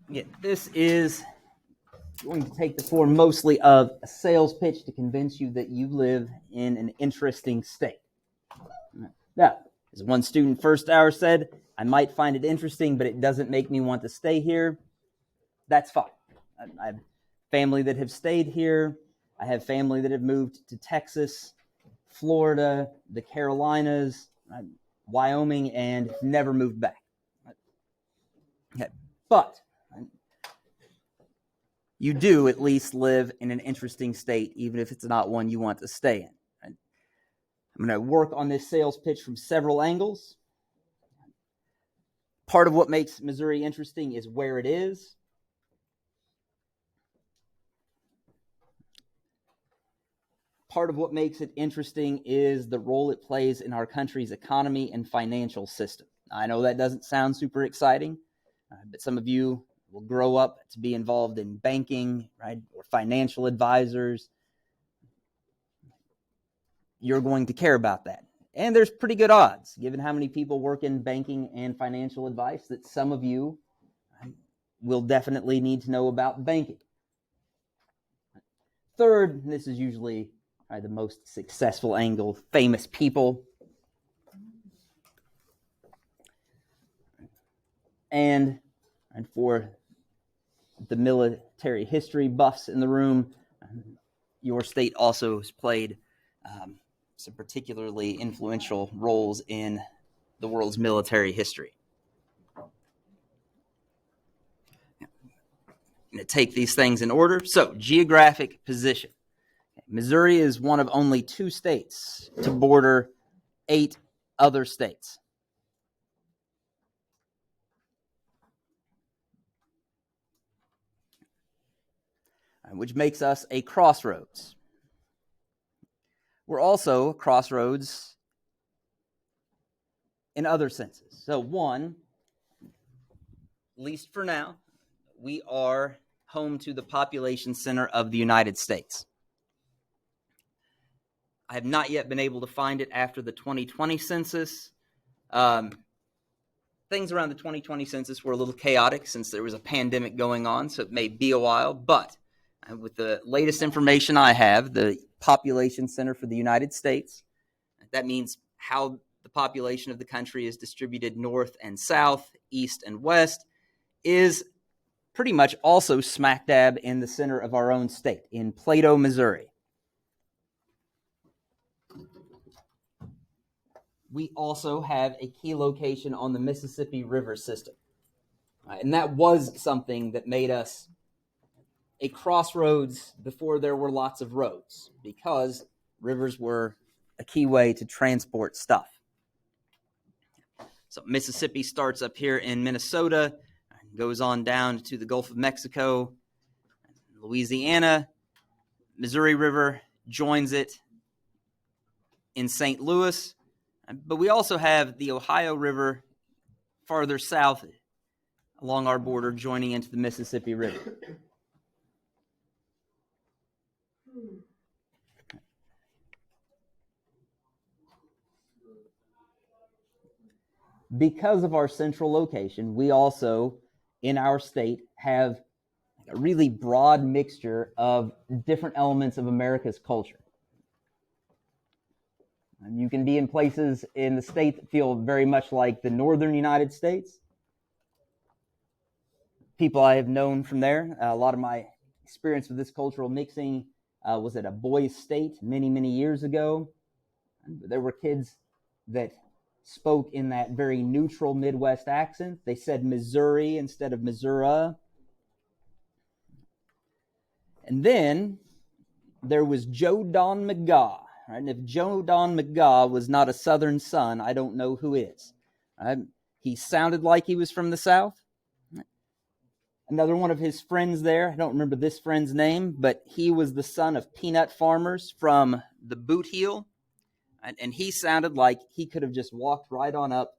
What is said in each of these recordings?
Yeah, this is going to take the form mostly of a sales pitch to convince you that you live in an interesting state. Now, as one student first hour said, I might find it interesting, but it doesn't make me want to stay here. That's fine. I have family that have stayed here. I have family that have moved to Texas, Florida, the Carolinas, Wyoming, and never moved back. Okay. But you do at least live in an interesting state, even if it's not one you want to stay in. I'm going to work on this sales pitch from several angles. Part of what makes Missouri interesting is where it is. Part of what makes it interesting is the role it plays in our country's economy and financial system. I know that doesn't sound super exciting, but some of you will grow up to be involved in banking, right, or financial advisors. You're going to care about that. And there's pretty good odds, given how many people work in banking and financial advice, that some of you will definitely need to know about banking. Third, this is usually the most successful angle, famous people. And for the military history buffs in the room, your state also has played some particularly influential roles in the world's military history. I'm going to take these things in order. So, geographic position. Missouri is one of only 2 states to border 8 other states. Which makes us a crossroads. We're also a crossroads in other senses. So one, at least for now, we are home to the population center of the United States. I have not yet been able to find it after the 2020 census. Things around the 2020 census were a little chaotic since there was a pandemic going on, so it may be a while, but with the latest information I have, the population center for the United States, that means how the population of the country is distributed north and south, east and west, is pretty much also smack dab in the center of our own state, in Plato, Missouri. We also have a key location on the Mississippi River system. And that was something that made us a crossroads before there were lots of roads, because rivers were a key way to transport stuff. So Mississippi starts up here in Minnesota, goes on down to the Gulf of Mexico, Louisiana. Missouri River joins it in St. Louis. But we also have the Ohio River farther south along our border, joining into the Mississippi River. Because of our central location, we also, in our state, have a really broad mixture of different elements of America's culture. And you can be in places in the state that feel very much like the northern United States. People I have known from there, a lot of my experience with this cultural mixing was at a boys' state many, many years ago. There were kids that spoke in that very neutral Midwest accent. They said Missouri instead of Missouri. And then there was Joe Don McGaw. Right? And if Joe Don McGaw was not a Southern son, I don't know who is. Right? He sounded like he was from the South. Another one of his friends there, I don't remember this friend's name, but he was the son of peanut farmers from the Boot Heel. And he sounded like he could have just walked right on up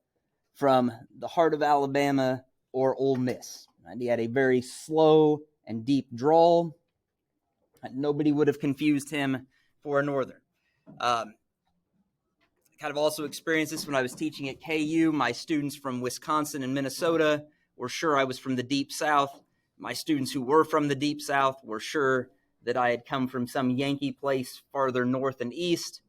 from the heart of Alabama or Ole Miss. And he had a very slow and deep drawl. Nobody would have confused him for a Northern. Kind kind of also experienced this when I was teaching at KU. My students from Wisconsin and Minnesota were sure I was from the Deep South. My students who were from the Deep South were sure that I had come from some Yankee place farther north and east.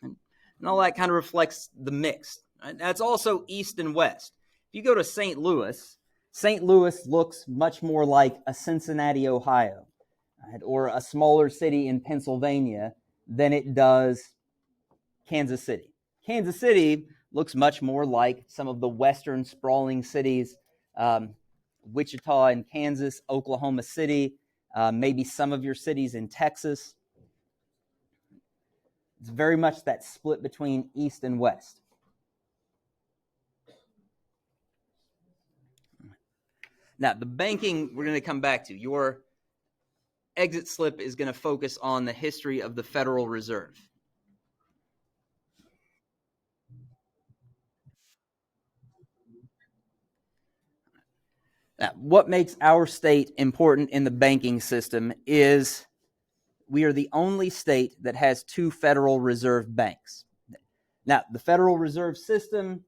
And all that kind of reflects the mix. That's also east and west. If you go to St. Louis looks much more like a Cincinnati, Ohio, or a smaller city in Pennsylvania than it does Kansas City. Kansas City looks much more like some of the western sprawling cities, Wichita in Kansas, Oklahoma City, maybe some of your cities in Texas. It's very much that split between east and west. Now, the banking we're going to come back to. Your exit slip is going to focus on the history of the Federal Reserve. Now, what makes our state important in the banking system is we are the only state that has two Federal Reserve banks. Now, the Federal Reserve System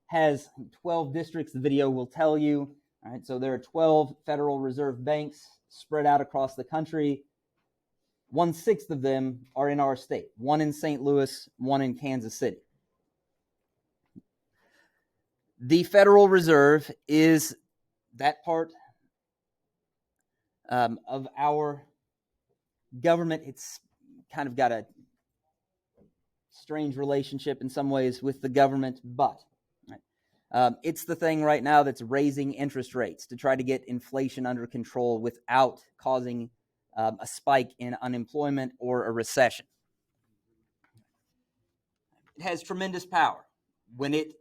has 12 districts, the video will tell you. All right, so there are 12 Federal Reserve banks spread out across the country. 1/6 of them are in our state, one in St. Louis, one in Kansas City. The Federal Reserve is that part of our government. It's kind of got a strange relationship in some ways with the government, but it's the thing right now that's raising interest rates to try to get inflation under control without causing a spike in unemployment or a recession. It has tremendous power. When it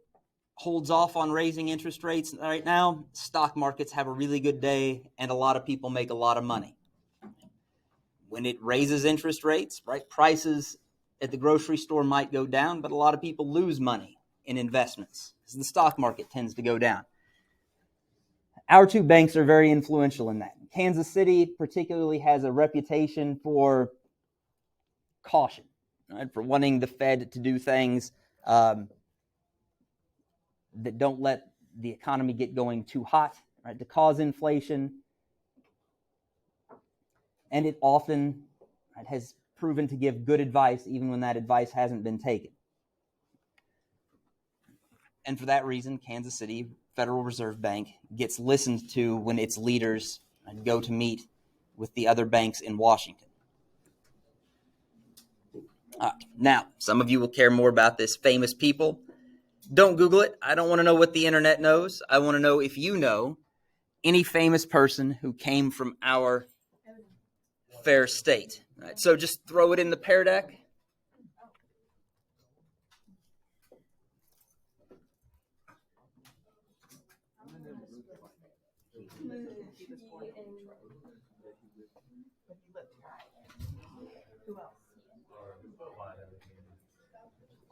holds off on raising interest rates right now, stock markets have a really good day and a lot of people make a lot of money. When it raises interest rates, right, prices at the grocery store might go down, but a lot of people lose money in investments because the stock market tends to go down. Our two banks are very influential in that. Kansas City particularly has a reputation for caution, right, for wanting the Fed to do things that don't let the economy get going too hot, right, to cause inflation. And it often has proven to give good advice even when that advice hasn't been taken. And for that reason, Kansas City Federal Reserve Bank gets listened to when its leaders go to meet with the other banks in Washington. Now, some of you will care more about this famous people. Don't Google it. I don't want to know what the internet knows. I want to know if you know any famous person who came from our fair state. All right, so just throw it in the Pear Deck.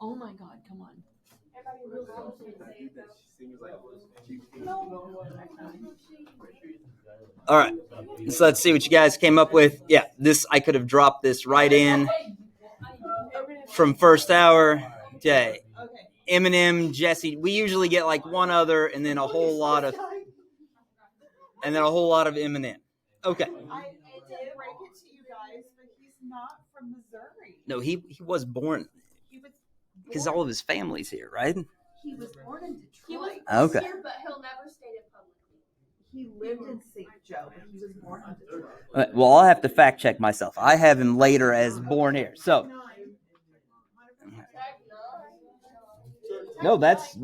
Oh my God, come on. All right, so let's see what you guys came up with. Yeah, this, I could have dropped this right in from first hour. Okay, Eminem, Jesse. We usually get like one other, and then a whole lot of Eminem. Okay. I did break it to you guys, but he's not from Missouri. No, he was born because all of his family's here, right? He was born in Detroit. He was Okay. here, but he'll never state it publicly. He lived in St. Joe, but he was born in Detroit. Well, I'll have to fact check myself. I have him later as born here. So, no, that's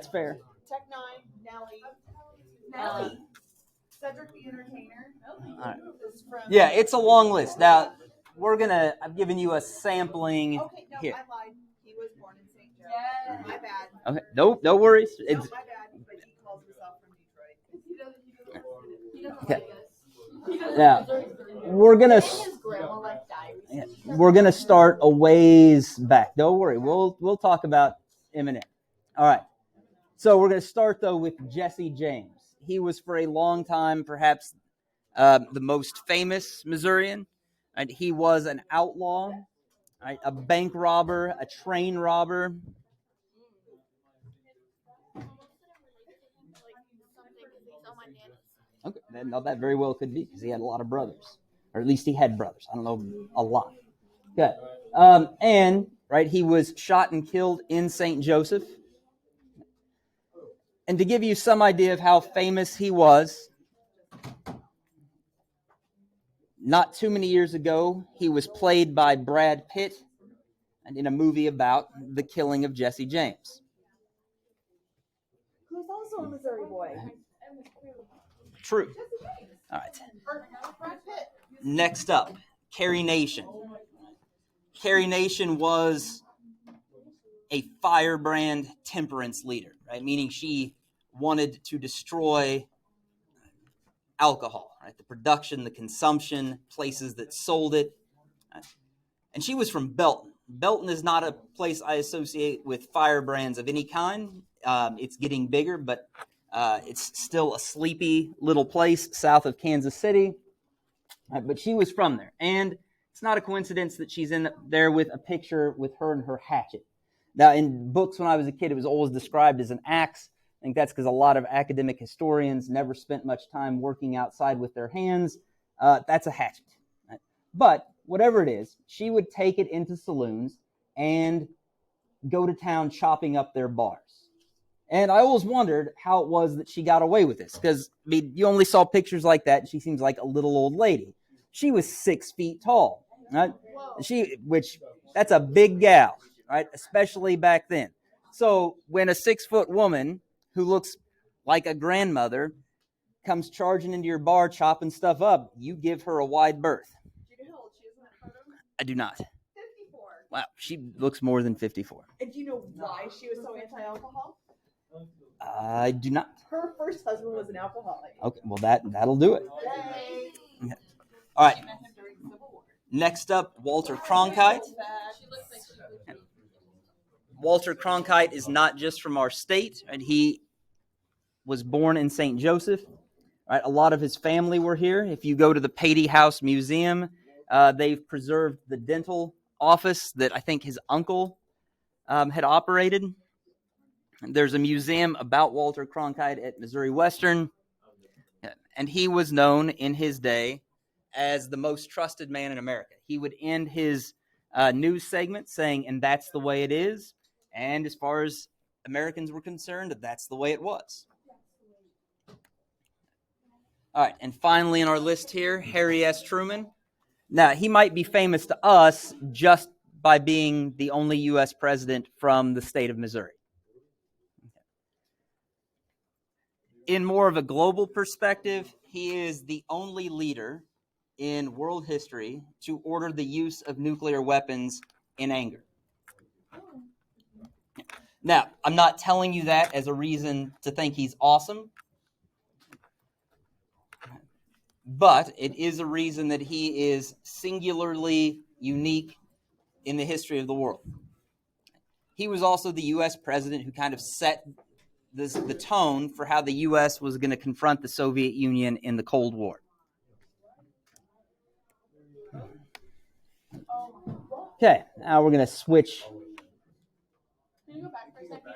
fair. Tech Nine, Nelly, Cedric the Entertainer. All right. Is from Yeah, it's a long list. Now, I've given you a sampling Okay, no, here. I lied. He was born in St. Joe. Yeah. My bad. Okay, no worries. No, It's my bad. But he calls himself from Detroit. He doesn't Okay. like us. He doesn't Now, like Missouri. we're gonna And his grandma like died recently. we're gonna start a ways back. Don't worry. We'll talk about Eminem. All right. So we're gonna start though with Jesse James. He was for a long time perhaps the most famous Missourian, and he was an outlaw. right? A bank robber, a train robber. Okay, that very well could be because he had a lot of brothers, or at least he had brothers. I don't know a lot. Okay, and right, he was shot and killed in St. Joseph. And to give you some idea of how famous he was, not too many years ago, he was played by Brad Pitt in a movie about the killing of Jesse James. Who's also a Missouri boy. True. All right. Next up, Carrie Nation. Carrie Nation was a firebrand temperance leader, right? Meaning she wanted to destroy alcohol, right? The production, the consumption, places that sold it. Right? And she was from Belton. Belton is not a place I associate with firebrands of any kind. It's getting bigger, but it's still a sleepy little place south of Kansas City. But she was from there. And it's not a coincidence that she's in there with a picture with her and her hatchet. Now, in books when I was a kid, it was always described as an axe. I think that's because a lot of academic historians never spent much time working outside with their hands. That's a hatchet. Right? But whatever it is, she would take it into saloons and go to town chopping up their bars. And I always wondered how it was that she got away with this. Because, I mean, you only saw pictures like that, and she seems like a little old lady. She was 6 feet tall. Right? That's a big gal, right? Especially back then. So when a 6-foot woman who looks like a grandmother comes charging into your bar chopping stuff up, you give her a wide berth. Do you know how old she is in that photo? I do not. 54. Wow, she looks more than 54. And do you know why she was so anti-alcohol? I do not. Her first husband was an alcoholic. Okay, well that'll do it. Yay. Okay. All right. She met him during the Civil War. Next up, Walter Cronkite. Walter Cronkite is not just from our state, and he was born in St. Joseph. Right, a lot of his family were here. If you go to the Patey House Museum, they've preserved the dental office that I think his uncle had operated. There's a museum about Walter Cronkite at Missouri Western, and he was known in his day as the most trusted man in America. He would end his news segment saying, "And that's the way it is." And as far as Americans were concerned, that's the way it was. All right, and finally on our list here, Harry S. Truman. Now, he might be famous to us just by being the only U.S. president from the state of Missouri. In more of a global perspective, he is the only leader in world history to order the use of nuclear weapons in anger. Now, I'm not telling you that as a reason to think he's awesome, but it is a reason that he is singularly unique in the history of the world. He was also the U.S. president who kind of set the tone for how the U.S. was going to confront the Soviet Union in the Cold War. Okay, now we're going to switch. Can you go back for a second?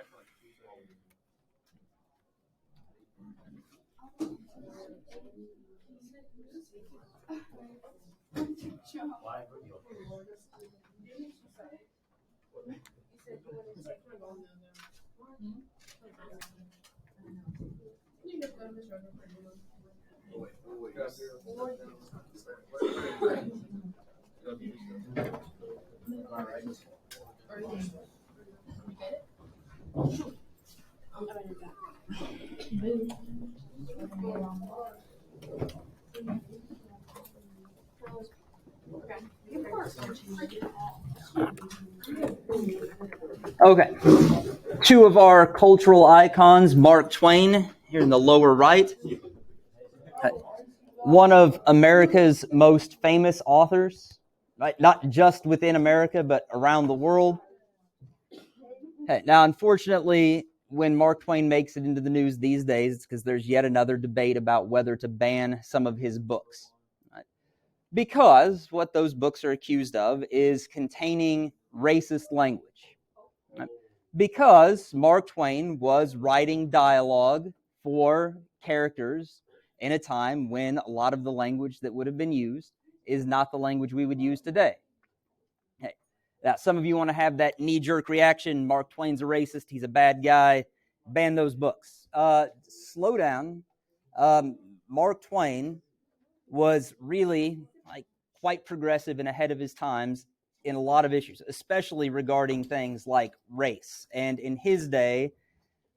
Okay. Two of our cultural icons, Mark Twain, here in the lower right. One of America's most famous authors, right? Not just within America, but around the world. Okay. Now, unfortunately, when Mark Twain makes it into the news these days, it's because there's yet another debate about whether to ban some of his books. Right? because what those books are accused of is containing racist language. Right? Because Mark Twain was writing dialogue for characters in a time when a lot of the language that would have been used is not the language we would use today. Hey, now some of you want to have that knee-jerk reaction, Mark Twain's a racist, he's a bad guy, ban those books. Slow down. Mark Twain was really quite progressive and ahead of his times in a lot of issues, especially regarding things like race. And in his day,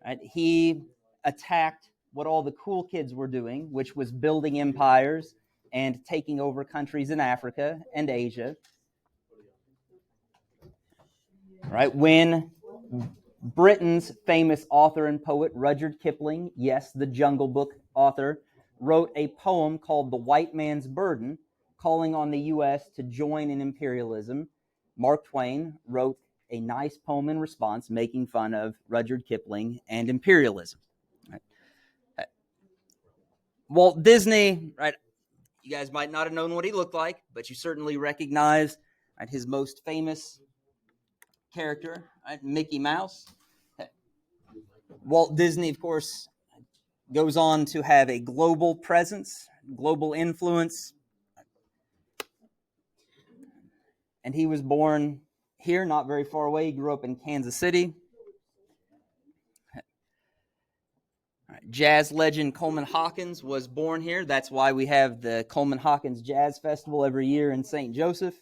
right, he attacked what all the cool kids were doing, which was building empires and taking over countries in Africa and Asia. Right? When Britain's famous author and poet Rudyard Kipling, yes, the Jungle Book author, wrote a poem called The White Man's Burden, calling on the U.S. to join in imperialism, Mark Twain wrote a nice poem in response, making fun of Rudyard Kipling and imperialism. Right? Walt Disney, right? You guys might not have known what he looked like, but you certainly recognize, right, his most famous character, right, Mickey Mouse. Walt Disney, of course, goes on to have a global presence, global influence. And he was born here, not very far away. He grew up in Kansas City. Jazz legend Coleman Hawkins was born here. That's why we have the Coleman Hawkins Jazz Festival every year in St. Joseph.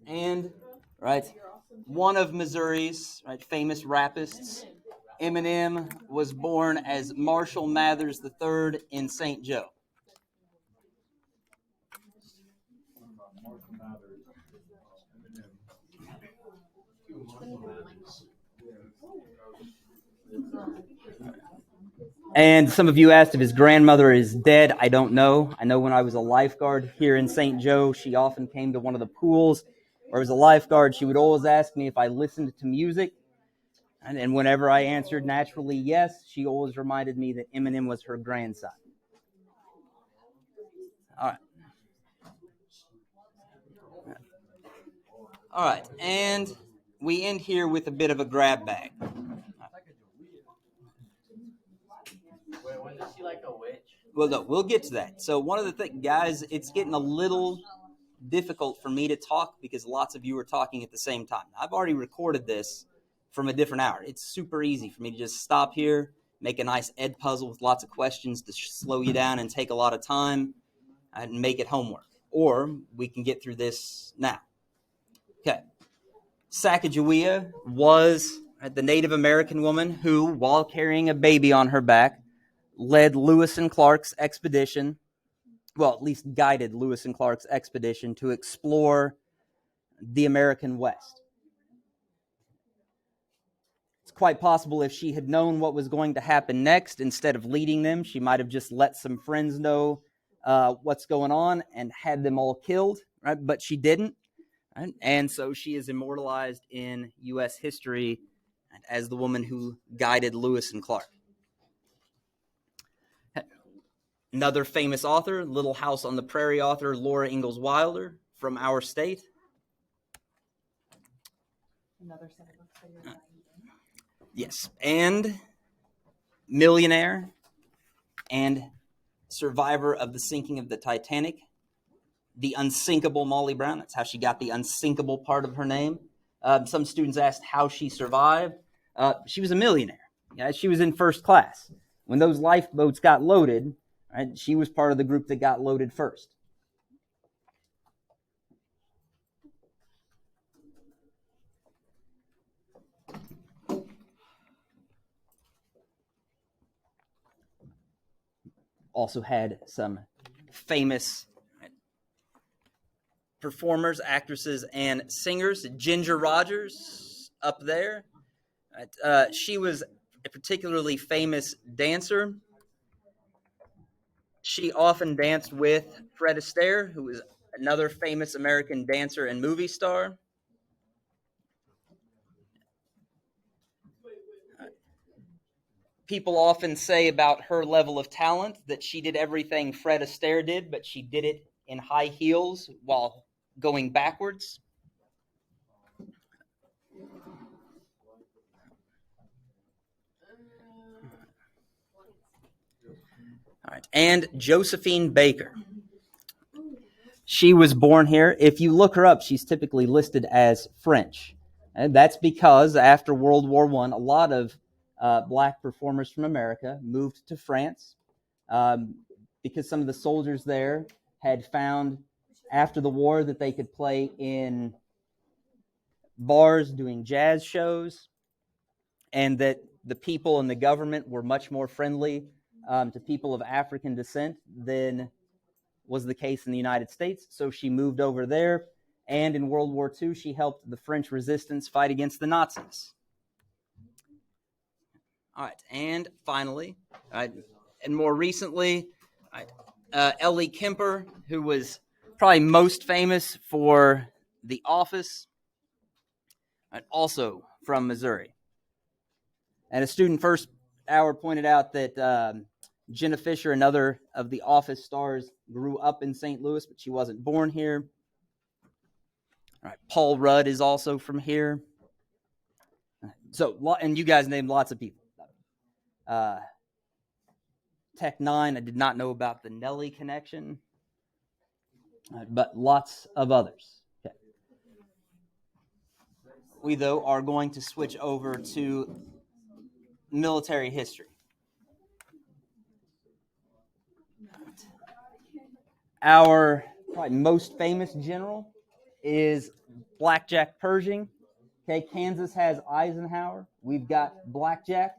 And one of Missouri's famous rapists, Eminem, was born as Marshall Mathers III in St. Joe. And some of you asked if his grandmother is dead. I don't know. I know when I was a lifeguard here in St. Joe, she often came to one of the pools where I was a lifeguard. She would always ask me if I listened to music. And whenever I answered naturally yes, she always reminded me that Eminem was her grandson. All right. All right. And we end here with a bit of a grab bag. Wasn't she like a witch? Well, no, we'll get to that. So one of the things, guys, it's getting a little difficult for me to talk because lots of you are talking at the same time. I've already recorded this from a different hour. It's super easy for me to just stop here, make a nice Ed puzzle with lots of questions to slow you down and take a lot of time and make it homework. Or we can get through this now. Okay. Sacagawea was the Native American woman who, while carrying a baby on her back, led Lewis and Clark's expedition, well, at least guided Lewis and Clark's expedition to explore the American West. It's quite possible if she had known what was going to happen next, instead of leading them, she might have just let some friends know what's going on and had them all killed, right? But she didn't, right? And so she is immortalized in U.S. history as the woman who guided Lewis and Clark. Another famous author, Little House on the Prairie author, Laura Ingalls Wilder from our state. Another set of books for your life. Yes, and millionaire and survivor of the sinking of the Titanic, the unsinkable Molly Brown. That's how she got the unsinkable part of her name. Some students asked how she survived. She was a millionaire. Yeah, she was in first class. When those lifeboats got loaded, right, she was part of the group that got loaded first. Also had some famous performers, actresses, and singers. Ginger Rogers up there. She was a particularly famous dancer. She often danced with Fred Astaire, who was another famous American dancer and movie star. people often say about her level of talent that she did everything Fred Astaire did, but she did it in high heels while going backwards. All right, and Josephine Baker. She was born here. If you look her up, she's typically listed as French. And that's because after World War I, a lot of black performers from America moved to France because some of the soldiers there had found after the war that they could play in bars doing jazz shows, and that the people and the government were much more friendly to people of African descent than was the case in the United States. So she moved over there, and in World War II, she helped the French resistance fight against the Nazis. All right, and finally, and more recently, Ellie Kemper, who was probably most famous for The Office, also from Missouri. And a student first hour pointed out that Jenna Fisher, another of The Office stars, grew up in St. Louis, but she wasn't born here. All right, Paul Rudd is also from here. So, and you guys named lots of people. Tech Nine, I did not know about the Nelly connection, but lots of others. Okay. We, though, are going to switch over to military history. Our probably most famous general is Blackjack Pershing. Okay, Kansas has Eisenhower. We've got Blackjack.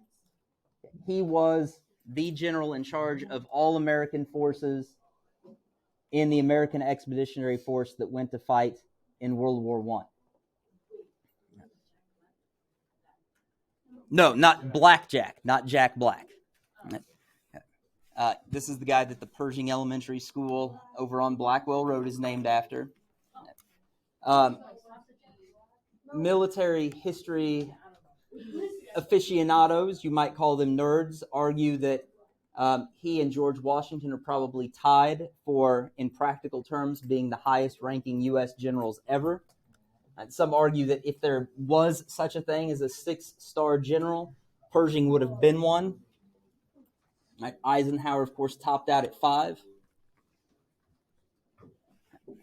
He was the general in charge of all American forces in the American Expeditionary Force that went to fight in World War I. No, not Blackjack, not Jack Black. This is the guy that the Pershing Elementary School over on Blackwell Road is named after. Military history aficionados, you might call them nerds, argue that he and George Washington are probably tied for, in practical terms, being the highest ranking U.S. generals ever. And some argue that if there was such a thing as a 6-star general, Pershing would have been one. Eisenhower, of course, topped out at 5.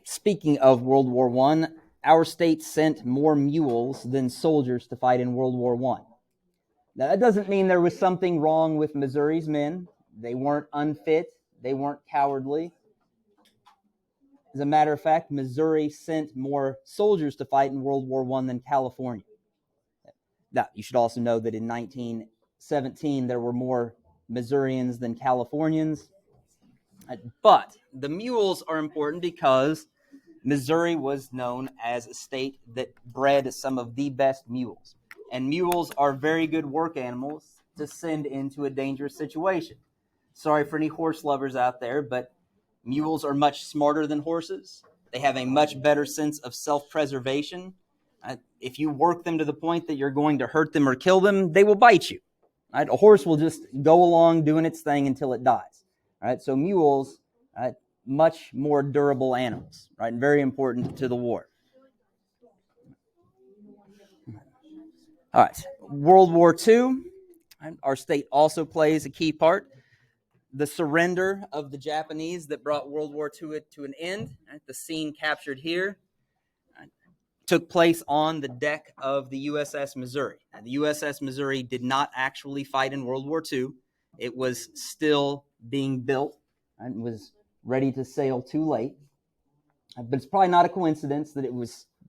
Speaking of World War I, our state sent more mules than soldiers to fight in World War I. Now, that doesn't mean there was something wrong with Missouri's men. They weren't unfit. They weren't cowardly. As a matter of fact, Missouri sent more soldiers to fight in World War I than California. Now, you should also know that in 1917, there were more Missourians than Californians. But the mules are important because Missouri was known as a state that bred some of the best mules. And mules are very good work animals to send into a dangerous situation. Sorry for any horse lovers out there, but mules are much smarter than horses. They have a much better sense of self-preservation. If you work them to the point that you're going to hurt them or kill them, they will bite you. Right? A horse will just go along doing its thing until it dies. Right? So mules, much more durable animals, right? And very important to the war. All right, World War II, our state also plays a key part. The surrender of the Japanese that brought World War II to an end, the scene captured here, took place on the deck of the USS Missouri. Now, the USS Missouri did not actually fight in World War II. It was still being built and was ready to sail too late. But it's probably not a coincidence that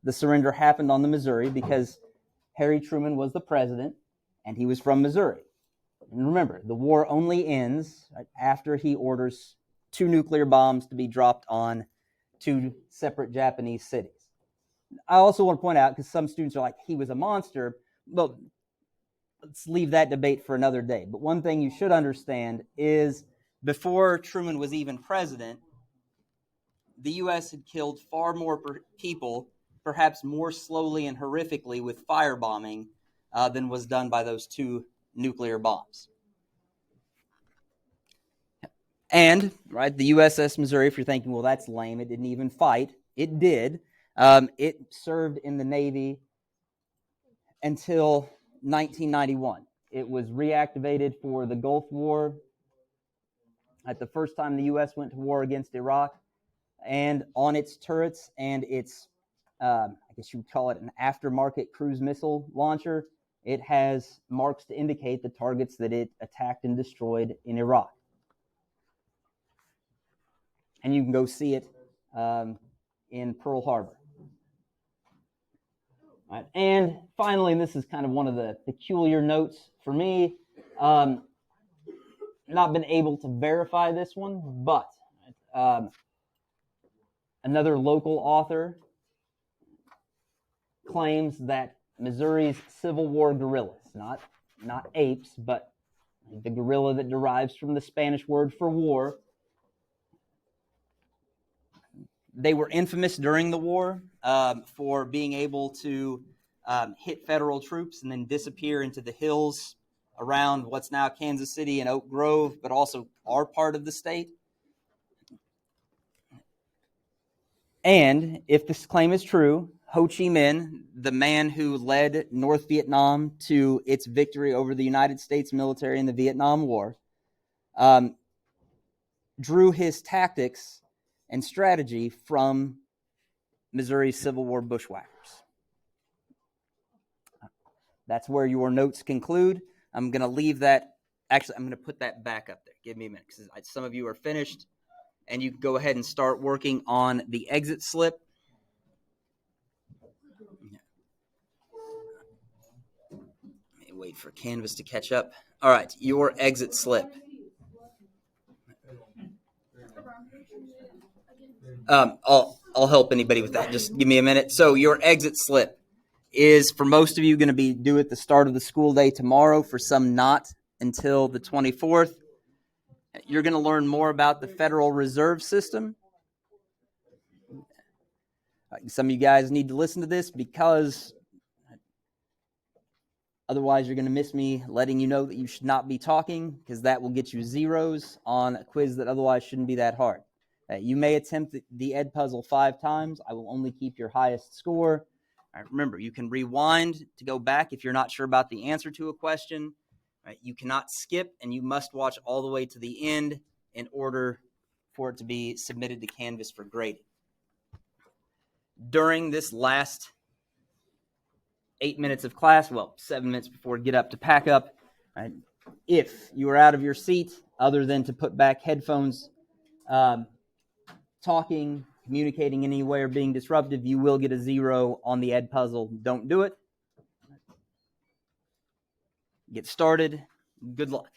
the surrender happened on the Missouri, because Harry Truman was the president, and he was from Missouri. And remember, the war only ends after he orders 2 nuclear bombs to be dropped on 2 separate Japanese cities. I also want to point out, because some students are like, he was a monster. Well, let's leave that debate for another day. But one thing you should understand is, before Truman was even president, the U.S. had killed far more people, perhaps more slowly and horrifically with firebombing than was done by those 2 nuclear bombs. And, right, the USS Missouri, if you're thinking, well, that's lame, it didn't even fight. It did. It served in the Navy until 1991. It was reactivated for the Gulf War at the first time the U.S. went to war against Iraq. And on its turrets and its, I guess you would call it an aftermarket cruise missile launcher, it has marks to indicate the targets that it attacked and destroyed in Iraq. And you can go see it in Pearl Harbor. All right. And finally, and this is kind of one of the peculiar notes for me, not been able to verify this one, but another local author claims that Missouri's Civil War guerrillas, not apes, but the guerrilla that derives from the Spanish word for war, they were infamous during the war for being able to hit federal troops and then disappear into the hills around what's now Kansas City and Oak Grove, but also our part of the state. And if this claim is true, Ho Chi Minh, the man who led North Vietnam to its victory over the United States military in the Vietnam War, drew his tactics and strategy from Missouri's Civil War bushwhackers. That's where your notes conclude. I'm going to leave that. Actually, I'm going to put that back up there. Give me a minute, because some of you are finished, and you can go ahead and start working on the exit slip. Let me wait for Canvas to catch up. All right, your exit slip. I'll help anybody with that. Just give me a minute. So your exit slip is, for most of you, going to be due at the start of the school day tomorrow. For some, not until the 24th. You're going to learn more about the Federal Reserve System. Some of you guys need to listen to this, because otherwise you're going to miss me letting you know that you should not be talking, because that will get you zeros on a quiz that otherwise shouldn't be that hard. You may attempt the Ed puzzle 5 times. I will only keep your highest score. All right, remember, you can rewind to go back if you're not sure about the answer to a question. All right, you cannot skip, and you must watch all the way to the end in order for it to be submitted to Canvas for grading. During this last 8 minutes of class, well, 7 minutes before we get up to pack up, right, if you are out of your seat, other than to put back headphones, talking, communicating in any way, or being disruptive, you will get a 0 on the Ed puzzle. Don't do it. Get started. Good luck.